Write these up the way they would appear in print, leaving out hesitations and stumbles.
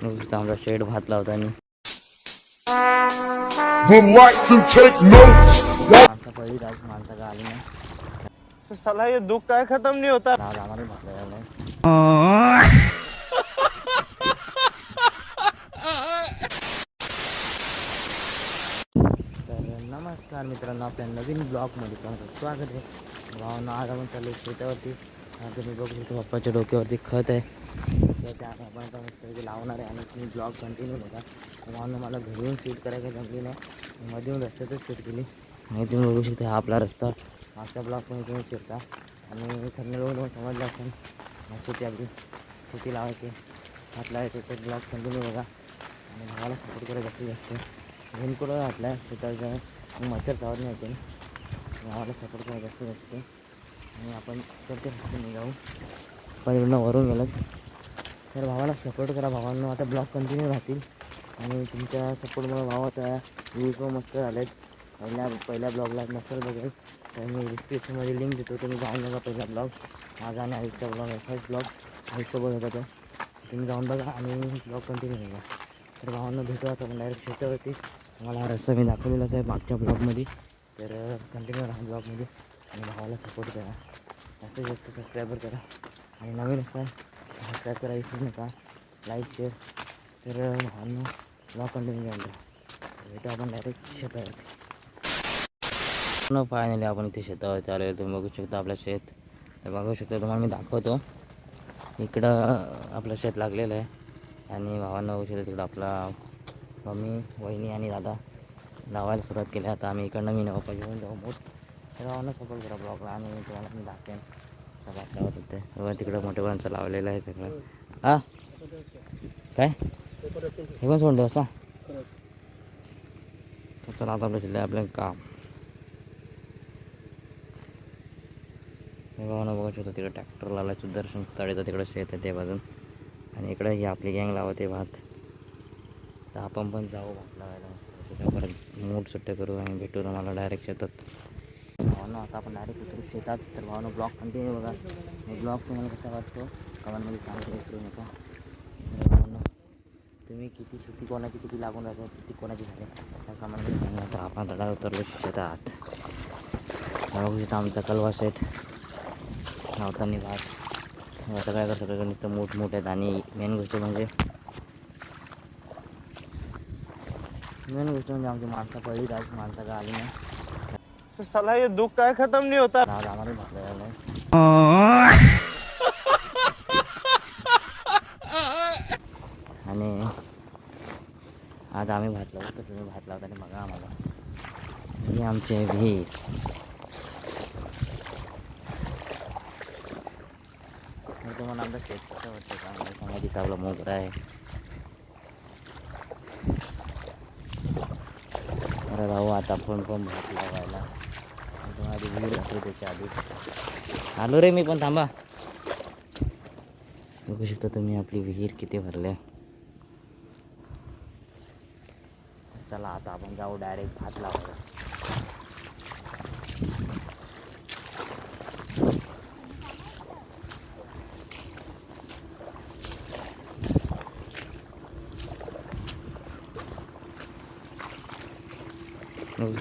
नुसतं आमचा शेड भात लावताना माणसा पडली आज माणसा का आली नाही साला ये दुख काय खत्म नहीं होता। आज आम्हाला भातला नाही. तर नमस्कार मित्रांनो, आपल्या नवीन ब्लॉगमध्ये स्वागत आहे. भावांना आज आपण चालू शेतावरती. तुम्ही बघू शकतो पप्पाच्या डोक्यावरती खत आहे, तर त्या आपण आता मस्त लावणार आहे आणि तुम्ही ब्लॉग कंटिन्यू बघा. भावांना मला घरी येऊन शूट करायला जमली नाही, मध्ये येऊन रस्त्यातच शूट केली. आणि तुम्ही बघू शकता हा आपला रस्ता, मागच्या ब्लॉगमध्ये तुम्ही फिरता आणि खरं बघून तुम्हाला समजलं असेल शेती आपली शेती लावायची हात लावायचे. तर ब्लॉग कंटिन्यू बघा आणि भावाला सपोर्ट करायला जास्तीत जास्त रेनकोट घातला आहे शेतात मच्छर चावत नाही याच्याने. भावाला सपोर्ट करायला जास्तीत जास्त आणि आपण करते रस्त्याने जाऊ. पण इकडनं वरून गेलं तर भावाला सपोर्ट करा. भावांना आता ब्लॉग कंटिन्यू राहतील आणि तुमच्या सपोर्टमुळे भाव आता व्ह्यूज मस्त झाले आहेत. पहिल्या ब्लॉगला नसेल बघेल तर मी डिस्क्रिप्शनमध्ये लिंक देतो, तुम्ही जाऊन बघा. पहिला ब्लॉग माझा आणि आयुषचा ब्लॉग आहे, फर्स्ट ब्लॉग आयुषसोबत होता तो, तुम्ही जाऊन बघा आणि ब्लॉग कंटिन्यू करा. तर भावांना भेटू आता आपण डायरेक्ट शेतावरती. मला हा रस्ता मी दाखवलेलाच आहे मागच्या ब्लॉगमध्ये, तर कंटिन्यू राहा ब्लॉगमध्ये आणि भावाला सपोर्ट करा. जास्तीत जास्त सबस्क्रायबर करा आणि नवीन असाल सबस्क्राईब करा विसरू नका, लाईक शेअर. तर भावांना ब्लॉग कंटिन्यू करा. भेटू आपण डायरेक्ट शेतावरती. फायनली आपण इथे शेतावरती आलो. तुम्ही बघू शकता आपलं शेत, तर बघू शकता तुम्हाला मी दाखवतो. इकडं आपलं शेत लागलेलं आहे आणि भावांना बघू शकतो तिकडं आपला मम्मी वहिनी आणि दादा लावायला सुरुवात केली. आता आम्ही इकडनं मी नवा घेऊन जाऊ मोठ. तर भावांना सपोर्ट करा ब्लॉगला आणि तुम्हाला मी दाखवेन सगळं लावत होते. बघा तिकडं मोठेपणाचं लावलेलं आहे सगळं. हां काय हे पण सोडलं असा. तर चला आता आपलं शिल्लक आपलं काम. भावना बघू शकतो तिकडे ट्रॅक्टर लावला सुदर्शन तळेचं तिकडं शेत आहे ते बाजून आणि इकडं ही आपली गँग लावते भात. तर आपण पण जाऊ भात लावायला, परत मूड सुट्टे करू आणि भेटू तुम्हाला डायरेक्ट शेतात. भावना आता आपण डायरेक्ट उतरू शेतात. तर भावना ब्लॉग कंटिन्यू बघा. ब्लॉग तुम्हाला कसा वाटतो कमेंटमध्ये सांगायला विसरू नका. भावना तुम्ही किती शेती कोणाची किती लागून राहतो, किती कोणाची झाली त्या कमेंटमध्ये सांगा. आता आपण डायरेक्ट उतरलो शेतात. बघू शकता आमचा कलवा शेट लावताना भात. आता काय करतो सगळं नुसतं मोठमोठे आहेत आणि मेन गोष्ट म्हणजे आमची माणसं पडली आज माणसा का आली नाही. साला ये दुख काय खत्म नहीं होता। आज आम्हाला भातला नाही आणि आज आम्ही भात लावू. तर तुम्ही भात लावताना बघा आम्हाला हे आमचे विहीर. तुम्हाला आमचं शेत कसं वाटतं का मला सांगा. तिथं आपला मोगरा आहे. अरे भाऊ आता आपण पण भात लावायला तुम्हाला विहीर असेल त्याच्या आधी आलो रे मी पण. थांबा बघू शकता तुम्ही आपली विहीर किती भरले. चला आता आपण जाऊ डायरेक्ट भात लावायला.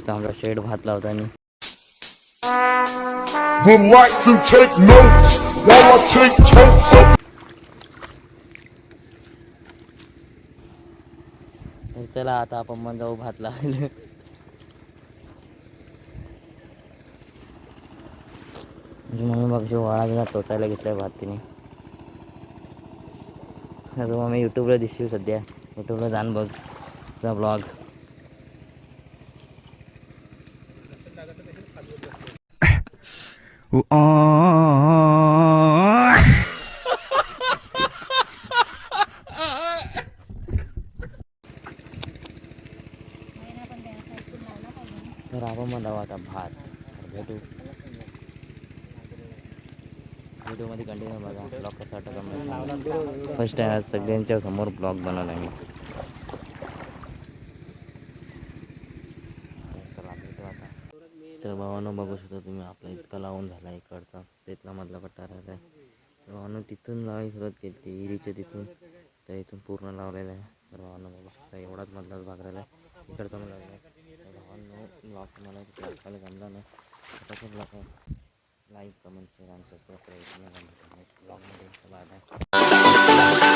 आमचा शेड भात लावताना Would like to take notes while I take totes of तर चला आता आपण पण जाऊ भात लावायला. म्हणून बघ वाळा बिळा टोचायला घेतलाय भात तिने. मग मी यूट्यूबला दिसू सध्या, यूट्यूबला जाण बघ तुझा ब्लॉग. तर आपण पण लावू आता भात. भेटू व्हिडिओमध्ये कंटिन्यू बघा. ब्लॉग कसा वाटतं फर्स्ट टाइम आज सगळ्यांच्या समोर ब्लॉग बनवला मी. चला भेटू आता. तर भावानं बघू शकता तुम्ही आपला इतका लावून झाला इकडचा तिथला मधला पट्टा राहिला आहे. तर भावानं तिथून लावायला सुरुवात केली ती विहिरीच्या तिथून. तर इथून पूर्ण लावलेलं आहे. तर भावांना बघू शकता एवढाच मधलाच भाग राहिला आहे. इकडचा मला लागला आहे. तर भावांनो ब्लॉग तुम्हाला दाखवायला जमला नाही. आता ब्लॉग लाईक कमेंट शेअर आणि सबस्क्राईब करायचं ब्लॉगमध्ये बाय बाय.